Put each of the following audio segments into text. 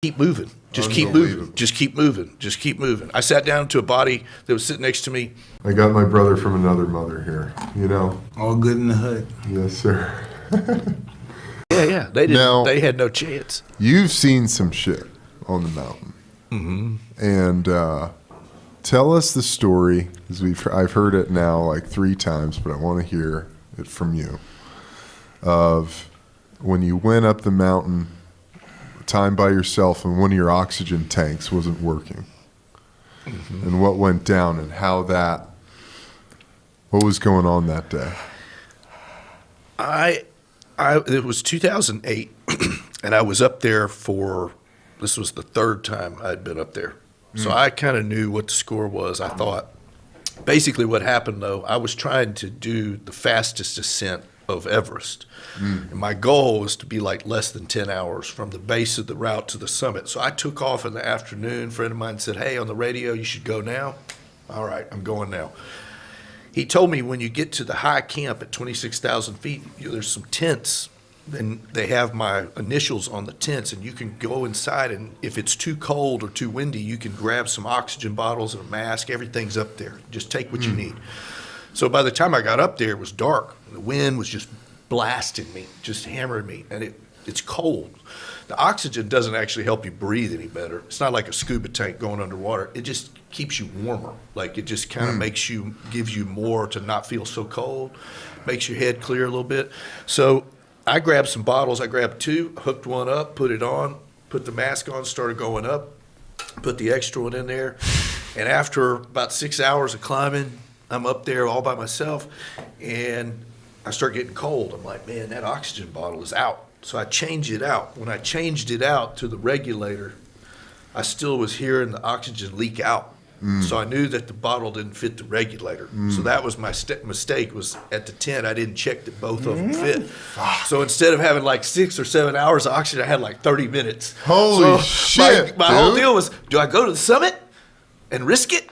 keep moving. Just keep moving. Just keep moving. Just keep moving. I sat down to a body that was sitting next to me. I got my brother from another mother here, you know. All good in the hood. Yes, sir. Yeah. They didn't. Now, they had no chance. You've seen some shit on the mountain. Mm-hmm. And tell us the story, because I've heard it now like 3 times, but I want to hear it from you, of when you went up the mountain time by yourself and one of your oxygen tanks wasn't working, and what went down and what was going on that day. It was 2008, and I was up there this was the 3rd time I'd been up there. So I kind of knew what the score was. I thought, basically what happened though, I was trying to do the fastest ascent of Everest. And my goal was to be like less than 10 hours from the base of the route to the summit. So I took off in the afternoon. A friend of mine said, hey, on the radio, you should go now. All right, I'm going now. He told me when you get to the high camp at 26,000 feet, there's some tents, and they have my initials on the tents, and you can go inside, and if it's too cold or too windy, you can grab some oxygen bottles and a mask. Everything's up there. Just take what you need. So by the time I got up there, it was dark. The wind was just blasting me, just hammering me, and it's cold. The oxygen doesn't actually help you breathe any better. It's not like a scuba tank going underwater. It just keeps you warmer. Like it just kind of gives you more to not feel so cold, makes your head clear a little bit. So I grabbed some bottles. I grabbed 2, hooked one up, put it on, put the mask on, started going up, put the extra one in there. And after about 6 hours of climbing, I'm up there all by myself, and I start getting cold. I'm like, man, that oxygen bottle is out. So I changed it out. When I changed it out to the regulator, I still was hearing the oxygen leak out. So I knew that the bottle didn't fit the regulator. So that was my mistake, was at the tent, I didn't check that both of them fit. So instead of having like 6 or 7 hours of oxygen, I had like 30 minutes. Holy shit, My whole deal was, do I go to the summit and risk it?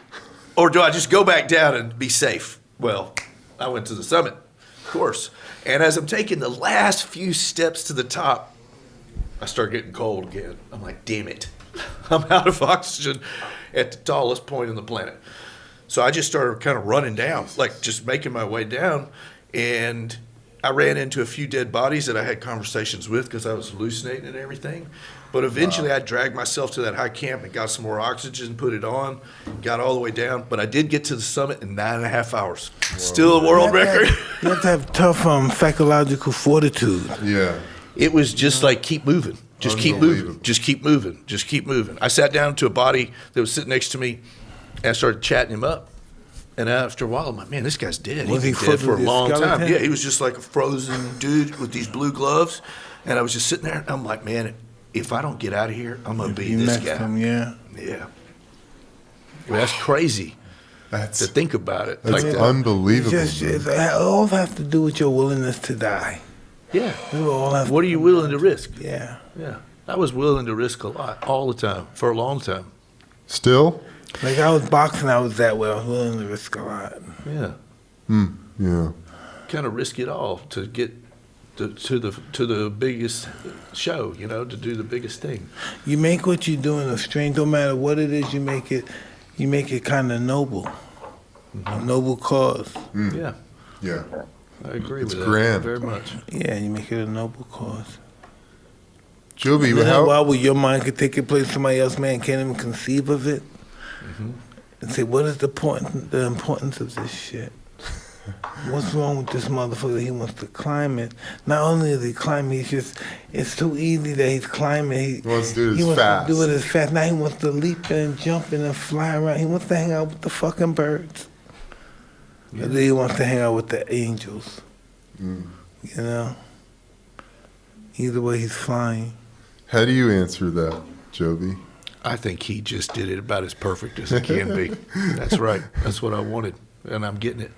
Or do I just go back down and be safe? Well, I went to the summit, of course. And as I'm taking the last few steps to the top, I start getting cold again. I'm like, damn it. I'm out of oxygen at the tallest point on the planet. So I just started kind of running down, like just making my way down. And I ran into a few dead bodies that I had conversations with because I was hallucinating and everything. But eventually I dragged myself to that high camp and got some more oxygen, put it on, got all the way down. But I did get to the summit in 9.5 hours. Whoa. Still a world record. You have to have tough psychological fortitude. Yeah. It was just like, keep moving. Just keep moving. Just keep moving. Just keep moving. I sat down to a body that was sitting next to me, and I started chatting him up. And after a while, I'm like, man, this guy's dead. He's been dead for a long time. Yeah, he was just like a frozen dude with these blue gloves. And I was just sitting there, and I'm like, man, if I don't get out of here, I'm going to be this guy. Yeah. Well, that's crazy to think about it. That's like unbelievable. It all has to do with your willingness to die. Yeah. What are you willing to risk? Yeah. I was willing to risk a lot, all the time, for a long time. Still? Like I was boxing, I was that way. I was willing to risk a lot. Yeah. Yeah. Kind of risk it all to get to the biggest show, to do the biggest thing. You make what you do in a strange, no matter what it is, you make it kind of noble. A noble cause. Yeah. I agree with that grand. Very much. Yeah, you make it a noble cause. Joby, while your mind could take it place, somebody else, man, can't even conceive of it. And say, what is the importance of this shit? What's wrong with this motherfucker? He wants to climb it. Not only is he climbing, it's too easy that he's climbing. He wants to do it as fast. Now he wants to leap and jump and fly around. He wants to hang out with the fucking birds. Yeah. And then he wants to hang out with the angels. Either way, he's flying. How do you answer that, Joby? I think he just did it about as perfect as it can be. That's right. That's what I wanted, and I'm getting it.